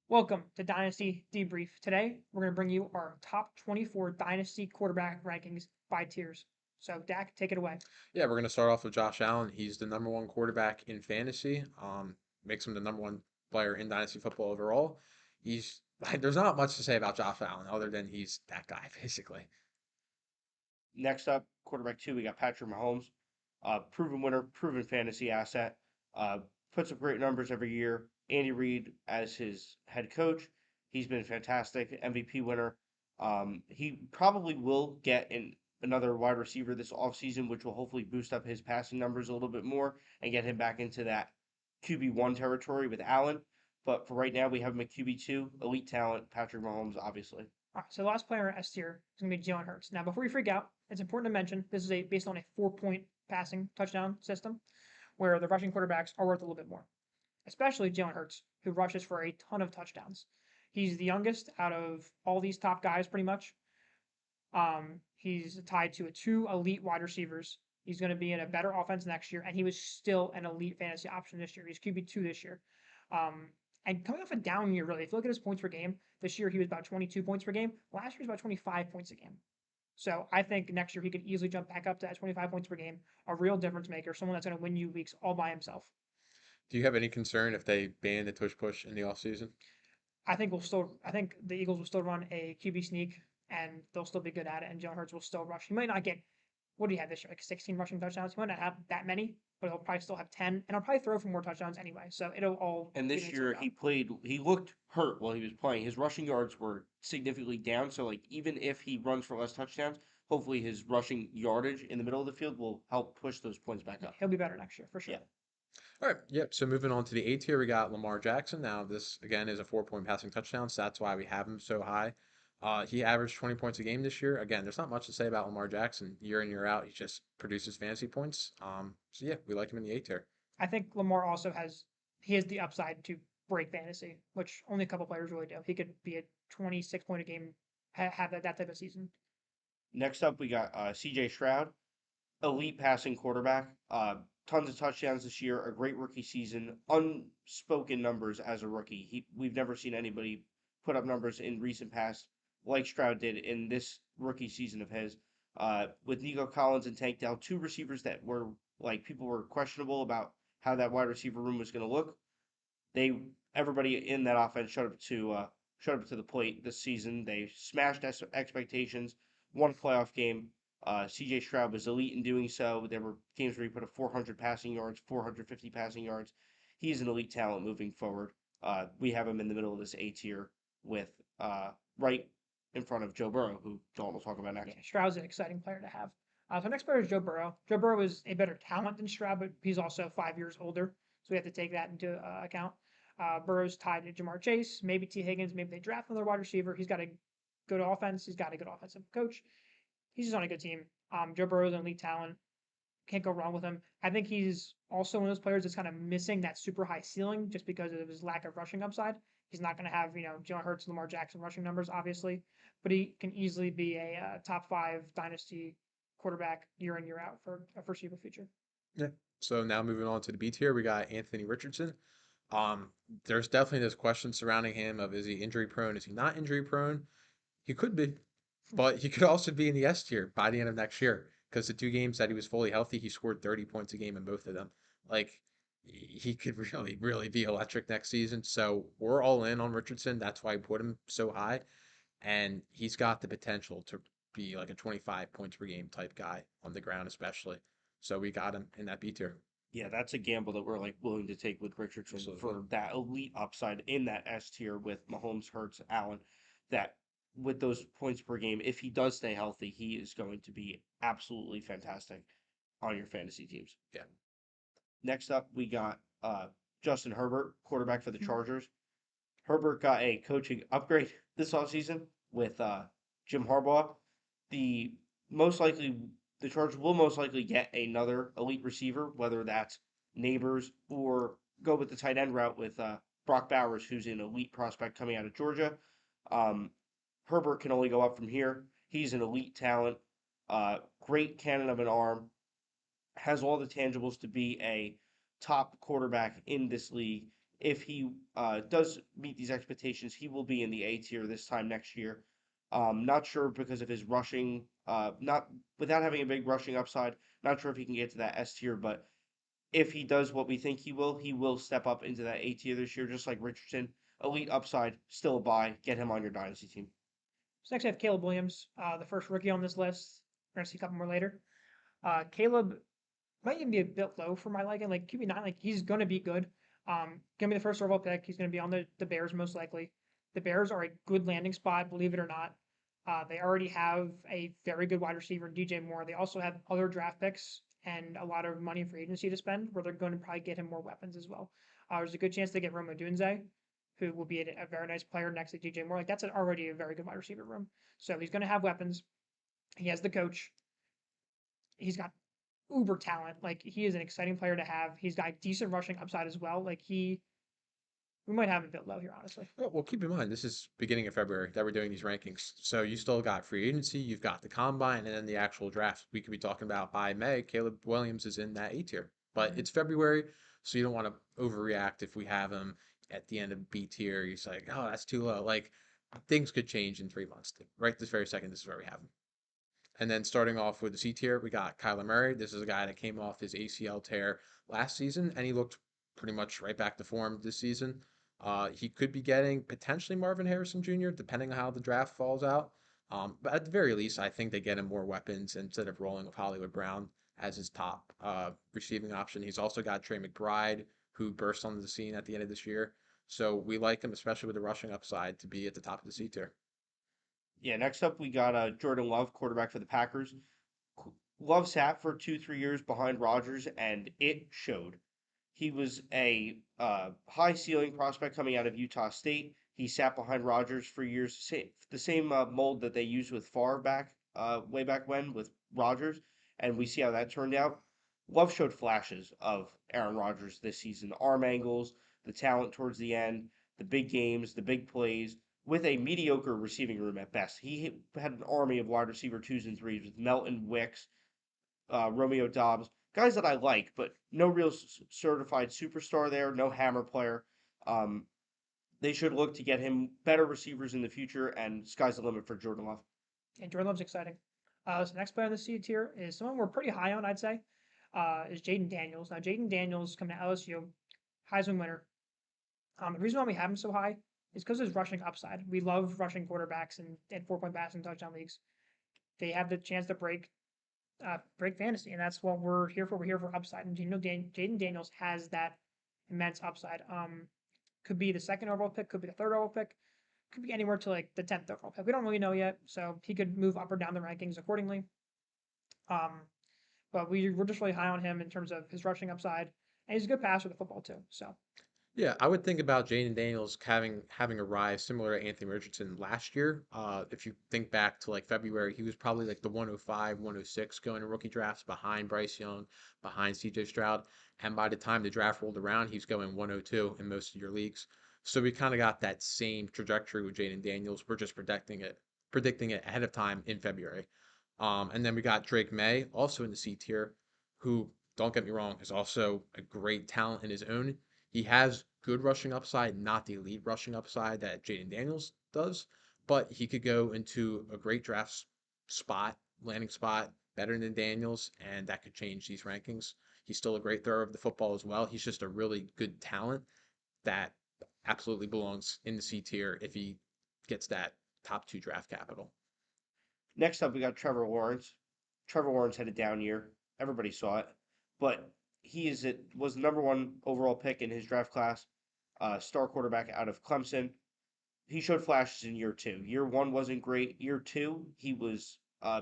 Welcome to Dynasty Debrief. Today, we're going to bring you our top 24 Dynasty quarterback rankings by tiers. So, Dak, take it away. Yeah, we're going to start off with Josh Allen. He's the number one quarterback in fantasy. Makes him the number one player in dynasty football overall. He's there's not much to say about Josh Allen other than he's that guy basically. Next up, quarterback two, we got Patrick Mahomes, proven winner, proven fantasy asset, uh, puts up great numbers every year. Andy Reid as his head coach, he's been fantastic, MVP winner. He probably will get another wide receiver this offseason, which will hopefully boost up his passing numbers a little bit more and get him back into that QB1 territory with Allen. But for right now, we have him at QB2, elite talent, Patrick Mahomes, obviously. All right, so the last player in S tier is going to be Jalen Hurts. Now, before you freak out, it's important to mention this is based on a 4-point passing touchdown system where the rushing quarterbacks are worth a little bit more, especially Jalen Hurts, who rushes for a ton of touchdowns. He's the youngest out of all these top guys, pretty much. He's tied to two elite wide receivers. He's going to be in a better offense next year, and he was still an elite fantasy option this year. He's QB2 this year. Um, and coming off a down year, really, if you look at his points per game, this year he was about 22 points per game. Last year he was about 25 points a game. So I think next year he could easily jump back up to that 25 points per game, a real difference maker, someone that's going to win you weeks all by himself. Do you have any concern if they ban the tush push in the offseason? I think the Eagles will still run a QB sneak and they'll still be good at it, and Jalen Hurts will still rush. He might not get, what do you have this year? Like 16 rushing touchdowns. He might not have that many, but he'll probably still have 10, and he'll probably throw for more touchdowns anyway. So it'll all And even this itself year out. he looked hurt while he was playing. His rushing yards were significantly down. So like even if he runs for less touchdowns, hopefully his rushing yardage in the middle of the field will help push those points back Yeah, up. he'll be better next year for sure. Yeah. All right, yep. So moving on to the A tier, we got Lamar Jackson. Now this again is a 4-point passing touchdown, so that's why we have him so high. He averaged 20 points a game this year. Again, there's not much to say about Lamar Jackson. Year in, year out, he just produces fantasy points. So yeah, we like him in the A tier. I think Lamar also has the upside to break fantasy, which only a couple players really do. He could be a 26 point a game, have that type of season. Next up we got CJ Stroud, elite passing quarterback. Tons of touchdowns this year, a great rookie season, unspoken numbers as a rookie. We've never seen anybody put up numbers in recent past like Stroud did in this rookie season of his. With Nico Collins and Tank Dell, two receivers that were like people were questionable about how that wide receiver room was going to look. They everybody in that offense showed up to the plate this season. They smashed expectations, won a playoff game. C.J. Stroud was elite in doing so. There were games where he put up 400 passing yards, 450 passing yards. He's an elite talent moving forward. We have him in the middle of this A tier with right in front of Joe Burrow, who Dalton will talk about Yeah, next. Stroud's an exciting player to have. So next player is Joe Burrow. Joe Burrow is a better talent than Stroud, but he's also 5 years older, so we have to take that into account. Burrow's tied to Jamar Chase, maybe T. Higgins, maybe they draft another wide receiver. He's got a good offense. He's got a good offensive coach. He's just on a good team. Joe Burrow's an elite talent. Can't go wrong with him. I think he's also one of those players that's kind of missing that super high ceiling just because of his lack of rushing upside. He's not going to have, Jalen Hurts, Lamar Jackson rushing numbers, obviously, but he can easily be a top five dynasty quarterback year in, year out for a foreseeable future. Yeah. So now moving on to the B tier, we got Anthony Richardson. Um, there's definitely this question surrounding him of is he injury prone? Is he not injury prone? He could be, but he could also be in the S tier by the end of next year because the 2 games that he was fully healthy, he scored 30 points a game in both of them. Like he could really, really be electric next season. So we're all in on Richardson. That's why I put him so high, and he's got the potential to be like a 25 points per game type guy on the ground, especially. So we got him in that B tier. Yeah, that's a gamble that we're like willing to take with Richardson Absolutely. for that elite upside in that S tier with Mahomes, Hurts, Allen. That with those points per game, if he does stay healthy, he is going to be absolutely fantastic on your fantasy teams. Yeah. Next up, we got Justin Herbert, quarterback for the Chargers. Herbert got a coaching upgrade this offseason with Jim Harbaugh. The most likely the Chargers will most likely get another elite receiver, whether that's Neighbors or go with the tight end route with Brock Bowers, who's an elite prospect coming out of Georgia. Um, Herbert can only go up from here. He's an elite talent, great cannon of an arm, has all the tangibles to be a top quarterback in this league. If he does meet these expectations, he will be in the A tier this time next year. Not sure because of his rushing, not without having a big rushing upside. Not sure if he can get to that S tier, but if he does what we think he will step up into that A tier this year, just like Richardson. Elite upside, still a buy. Get him on your dynasty team. So next I have Caleb Williams, the first rookie on this list. We're gonna see a couple more later. Caleb might even be a bit low for my liking. Like QB9, like he's gonna be good. Gonna be the first overall pick. He's gonna be on the Bears most likely. The Bears are a good landing spot, believe it or not. They already have a very good wide receiver, DJ Moore. They also have other draft picks and a lot of money for agency to spend, where they're going to probably get him more weapons as well. There's a good chance they get Roma Dunze, who will be a very nice player next to DJ Moore. Like that's already a very good wide receiver room. So he's going to have weapons. He has the coach. He's got uber talent. Like he is an exciting player to have. He's got decent rushing upside as well. We might have him a bit low here, honestly. Well, keep in mind, this is beginning of February that we're doing these rankings. So you still got free agency, you've got the combine, and then the actual draft. We could be talking about by May, Caleb Williams is in that A tier. But Mhm. it's February, so you don't want to overreact if we have him at the end of B tier. You're just like, oh, that's too low. Like, things could change in 3 months. Right this very second, this is where we have him. And then starting off with the C tier, we got Kyler Murray. This is a guy that came off his ACL tear last season, and he looked pretty much right back to form this season. He could be getting potentially Marvin Harrison Jr., depending on how the draft falls out. But at the very least, I think they get him more weapons instead of rolling with Hollywood Brown as his top receiving option. He's also got Trey McBride, who burst onto the scene at the end of this year. So we like him, especially with the rushing upside, to be at the top of the C tier. Yeah, next up we got Jordan Love, quarterback for the Packers. Love sat for 2, 3 years behind Rodgers, and it showed. He was a high ceiling prospect coming out of Utah State. He sat behind Rodgers for years, the same mold that they used with Favre way back when with Rodgers, and we see how that turned out. Love showed flashes of Aaron Rodgers this season, arm angles, the talent towards the end, the big games, the big plays, with a mediocre receiving room at best. He had an army of wide receiver twos and threes with Melton, Wicks, Romeo Dobbs, guys that I like, but no real certified superstar there, no hammer player. Um, they should look to get him better receivers in the future, and sky's the limit for Jordan Love. And Jordan Love's exciting. So the next player on the C tier is someone we're pretty high on, I'd say, is Jaden Daniels. Now, Jaden Daniels coming to LSU, Heisman winner. The reason why we have him so high is because of his rushing upside. We love rushing quarterbacks and 4 point passing touchdown leagues. They have the chance to break fantasy, and that's what we're here for. We're here for upside, and Jaden Daniels has that immense upside. Could be the second overall pick, could be the third overall pick, could be anywhere to like the 10th overall pick. We don't really know yet, so he could move up or down the rankings accordingly. Um, but we're just really high on him in terms of his rushing upside, and he's a good passer with the football too. So Yeah, I would think about Jaden Daniels having a rise similar to Anthony Richardson last year. If you think back to like February, he was probably like the 105, 106 going to rookie drafts behind Bryce Young, behind CJ Stroud. And by the time the draft rolled around, he's going 102 in most of your leagues. So we kind of got that same trajectory with Jaden Daniels. We're just predicting it ahead of time in February. And then we got Drake May, also in the C tier, who, don't get me wrong, is also a great talent in his own. He has good rushing upside, not the elite rushing upside that Jaden Daniels does, but he could go into a great draft spot, landing spot, better than Daniels, and that could change these rankings. He's still a great thrower of the football as well. He's just a really good talent that absolutely belongs in the C tier if he gets that top 2 draft capital. Next up, we got Trevor Lawrence. Trevor Lawrence had a down year. Everybody saw it, but was the number one overall pick in his draft class. Star quarterback out of Clemson. He showed flashes in year two. Year one wasn't great. Year two, he was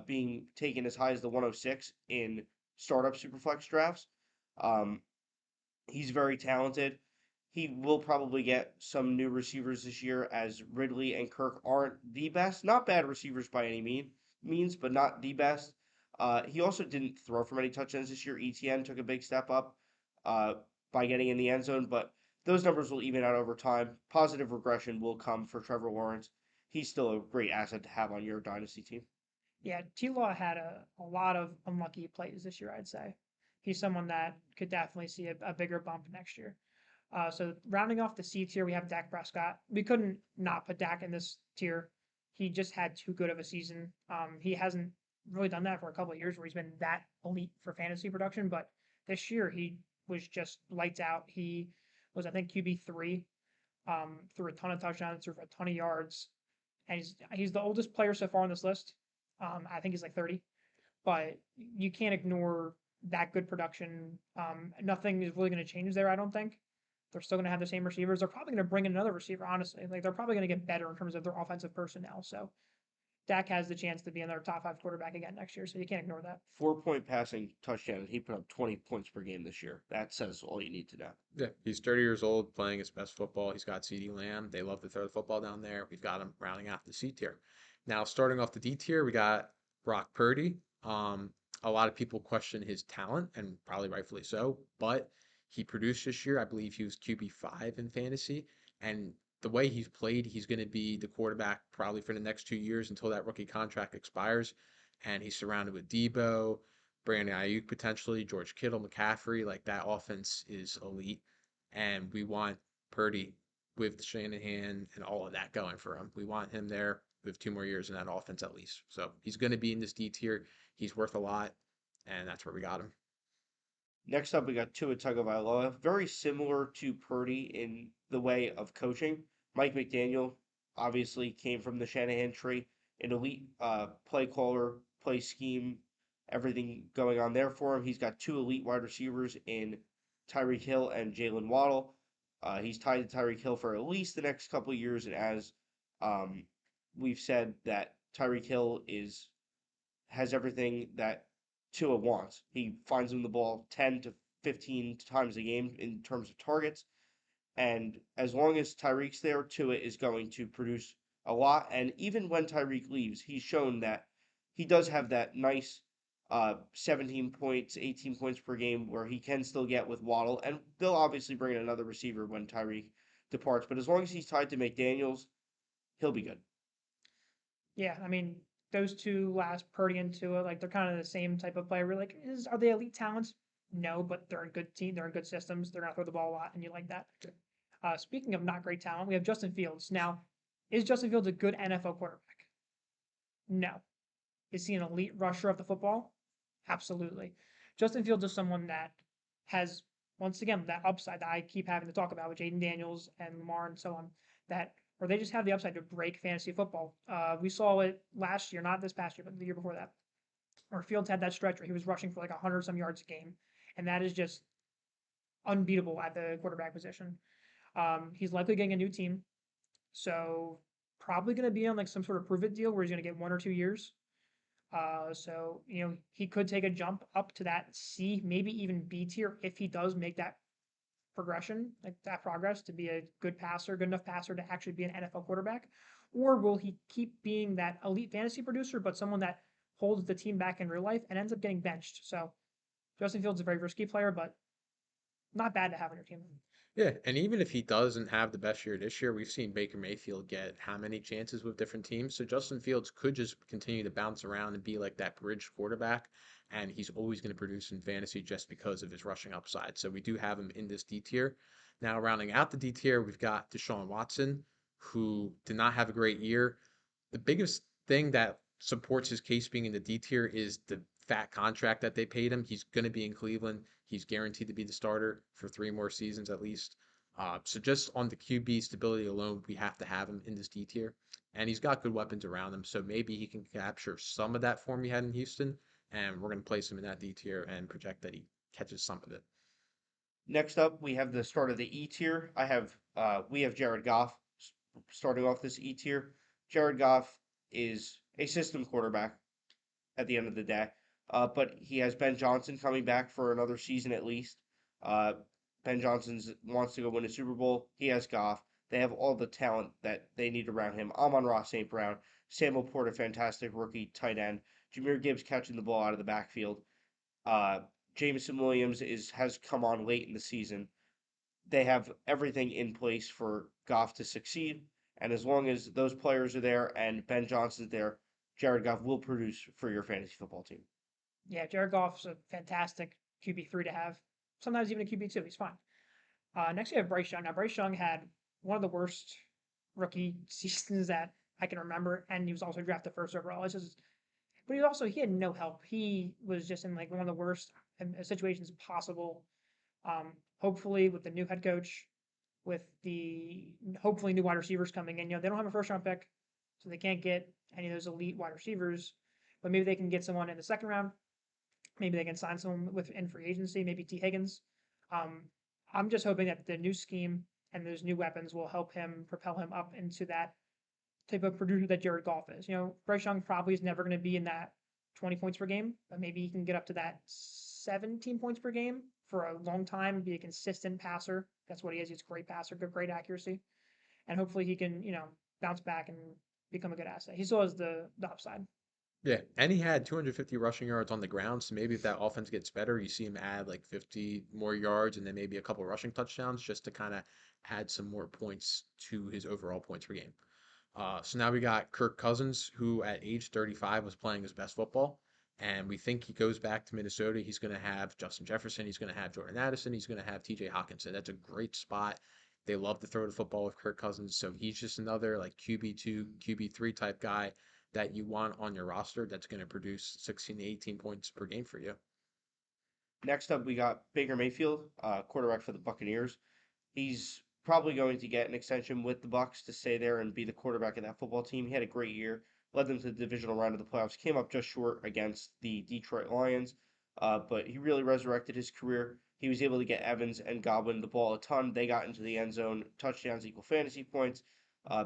being taken as high as the 106 in startup superflex drafts. Um, he's very talented. He will probably get some new receivers this year, as Ridley and Kirk aren't the best. Not bad receivers by any means, but not the best. He also didn't throw for many touchdowns this year. ETN took a big step up uh, by getting in the end zone, but those numbers will even out over time. Positive regression will come for Trevor Lawrence. He's still a great asset to have on your dynasty team. yeah, T Law had a lot of unlucky plays this year, I'd say. He's someone that could definitely see a bigger bump next year. So rounding off the C tier, we have Dak Prescott. We couldn't not put Dak in this tier. He just had too good of a season. He hasn't really done that for a couple of years where he's been that elite for fantasy production, but this year he was just lights out. He was, I think, QB3, threw a ton of touchdowns, threw for a ton of yards, and he's the oldest player so far on this list. I think he's like 30, but you can't ignore that good production. Nothing is really going to change there, I don't think. They're still going to have the same receivers. They're probably going to bring in another receiver, honestly. Like, they're probably going to get better in terms of their offensive personnel. So Dak has the chance to be another top 5 quarterback again next year. So you can't ignore that. 4-point passing touchdown, and he put up 20 points per game this year. That says all you need to know. Yeah, he's 30 years old, playing his best football. He's got CeeDee Lamb. They love to throw the football down there. We've got him rounding out the C tier. Now, starting off the D tier, we got Brock Purdy. A lot of people question his talent, and probably rightfully so, but he produced this year. I believe he was QB5 in fantasy, and the way he's played, he's going to be the quarterback probably for the next 2 years until that rookie contract expires. And he's surrounded with Debo, Brandon Ayuk potentially, George Kittle, McCaffrey. Like, that offense is elite, and we want Purdy with Shanahan and all of that going for him. We want him there with 2 more years in that offense at least. So he's going to be in this D tier. He's worth a lot, and that's where we got him. Next up, we got Tua Tagovailoa. Very similar to Purdy in the way of coaching. Mike McDaniel obviously came from the Shanahan tree, an elite play caller, play scheme, everything going on there for him. He's got 2 elite wide receivers in Tyreek Hill and Jalen Waddle. He's tied to Tyreek Hill for at least the next couple of years, and as we've said, that Tyreek Hill has everything that Tua wants. He finds him the ball 10 to 15 times a game in terms of targets. And as long as Tyreek's there, Tua is going to produce a lot. And even when Tyreek leaves, he's shown that he does have that nice 17 points, 18 points per game where he can still get with Waddle. And they'll obviously bring in another receiver when Tyreek departs. But as long as he's tied to McDaniels, he'll be good. Yeah, I mean, those two last, Purdy and Tua, like they're kind of the same type of player. We're like, are they elite talents? No, but they're a good team. They're in good systems. They're gonna throw the ball a lot, and you like that. Speaking of not great talent, we have Justin Fields. Now, is Justin Fields a good NFL quarterback? No. Is he an elite rusher of the football? Absolutely. Justin Fields is someone that has, once again, that upside that I keep having to talk about with Jaden Daniels and Lamar and so on, that or they just have the upside to break fantasy football. We saw it last year, not this past year, but the year before that, where Fields had that stretch where he was rushing for like 100 some yards a game, and that is just unbeatable at the quarterback position. He's likely getting a new team, so probably going to be on like some sort of prove it deal where he's going to get 1 or 2 years. So he could take a jump up to that C, maybe even B tier if he does make that progression, like that progress to be a good passer, good enough passer to actually be an NFL quarterback? Or will he keep being that elite fantasy producer, but someone that holds the team back in real life and ends up getting benched? So Justin Fields is a very risky player, but not bad to have on your team. Yeah, and even if he doesn't have the best year this year, we've seen Baker Mayfield get how many chances with different teams. So Justin Fields could just continue to bounce around and be like that bridge quarterback, and he's always going to produce in fantasy just because of his rushing upside. So we do have him in this D tier. Now, rounding out the D tier, we've got Deshaun Watson, who did not have a great year. The biggest thing that supports his case being in the D tier is the fat contract that they paid him. He's going to be in Cleveland. He's guaranteed to be the starter for 3 more seasons at least. So just on the QB stability alone, we have to have him in this D tier. And he's got good weapons around him, so maybe he can capture some of that form he had in Houston. And we're going to place him in that D tier and project that he catches some of it. Next up, we have the start of the E tier. We have Jared Goff starting off this E tier. Jared Goff is a system quarterback at the end of the day, but he has Ben Johnson coming back for another season at least. Ben Johnson wants to go win a Super Bowl. He has Goff. They have all the talent that they need around him. Amon-Ra St. Brown, Samuel Porter, fantastic rookie tight end. Jahmyr Gibbs catching the ball out of the backfield. Jameson Williams has come on late in the season. They have everything in place for Goff to succeed. And as long as those players are there and Ben Johnson's there, Jared Goff will produce for your fantasy football team. Yeah, Jared Goff's a fantastic QB3 to have. Sometimes even a QB2. He's fine. Next we have Bryce Young. Now Bryce Young had one of the worst rookie seasons that I can remember, and he was also drafted first overall. But he had no help. He was just in like one of the worst situations possible. Hopefully with the new head coach, with the hopefully new wide receivers coming in, they don't have a first round pick, so they can't get any of those elite wide receivers. But maybe they can get someone in the second round. Maybe they can sign someone in free agency, maybe T. Higgins. Um, I'm just hoping that the new scheme and those new weapons will help him propel him up into that type of producer that Jared Goff is. Bryce Young probably is never going to be in that 20 points per game, but maybe he can get up to that 17 points per game for a long time, be a consistent passer. That's what he is. He's a great passer, great accuracy. And hopefully he can, bounce back and become a good asset. He still has the upside. Yeah, and he had 250 rushing yards on the ground. So maybe if that offense gets better, you see him add like 50 more yards and then maybe a couple rushing touchdowns just to kind of add some more points to his overall points per game. So now we got Kirk Cousins, who at age 35 was playing his best football. And we think he goes back to Minnesota. He's going to have Justin Jefferson. He's going to have Jordan Addison. He's going to have TJ Hawkinson. That's a great spot. They love to throw the football with Kirk Cousins. So he's just another like QB2, QB3 type guy that you want on your roster that's going to produce 16 to 18 points per game for you. Next up, we got Baker Mayfield, quarterback for the Buccaneers. He's probably going to get an extension with the Bucs to stay there and be the quarterback of that football team. He had a great year, led them to the divisional round of the playoffs, came up just short against the Detroit Lions, but he really resurrected his career. He was able to get Evans and Godwin the ball a ton. They got into the end zone. Touchdowns equal fantasy points.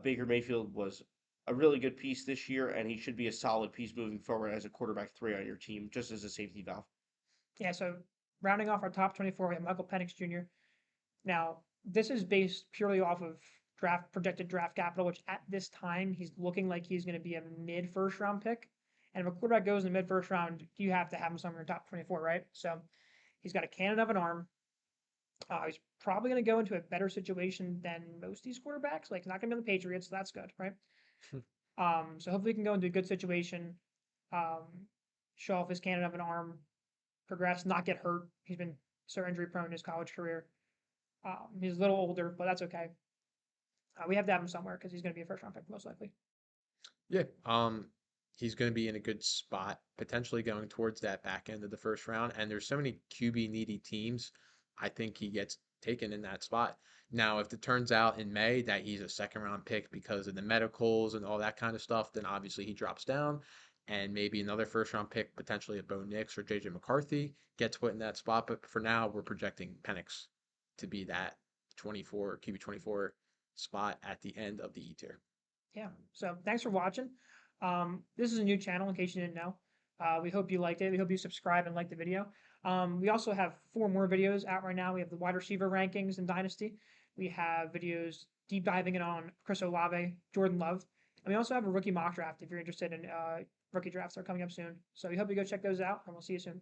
Baker Mayfield was a really good piece this year, and he should be a solid piece moving forward as a quarterback 3 on your team, just as a safety valve. Yeah, so rounding off our top 24, we have Michael Penix Jr. Now, this is based purely off of projected draft capital, which at this time he's looking like he's going to be a mid first round pick. And if a quarterback goes in the mid first round, you have to have him somewhere in top 24, right? So he's got a cannon of an arm. He's probably going to go into a better situation than most of these quarterbacks. Like, he's not going to be on the Patriots, so that's good, right? So hopefully he can go into a good situation, um, show off his cannon of an arm, progress, not get hurt. He's been so injury prone in his college career. He's a little older, but that's okay. We have to have him somewhere because he's going to be a first round pick most likely. Yeah, he's going to be in a good spot, potentially going towards that back end of the first round. And there's so many QB needy teams. I think he gets taken in that spot. Now, if it turns out in May that he's a second round pick because of the medicals and all that kind of stuff, then obviously he drops down. And maybe another first round pick, potentially a Bo Nix or JJ McCarthy, gets put in that spot. But for now, we're projecting Penix to be that QB 24 spot at the end of the E tier. Yeah. So thanks for watching. This is a new channel in case you didn't know. We hope you liked it. We hope you subscribe and like the video. We also have 4 more videos out right now. We have the wide receiver rankings in Dynasty. We have videos deep diving in on Chris Olave, Jordan Love. And we also have a rookie mock draft if you're interested in rookie drafts that are coming up soon. So we hope you go check those out, and we'll see you soon.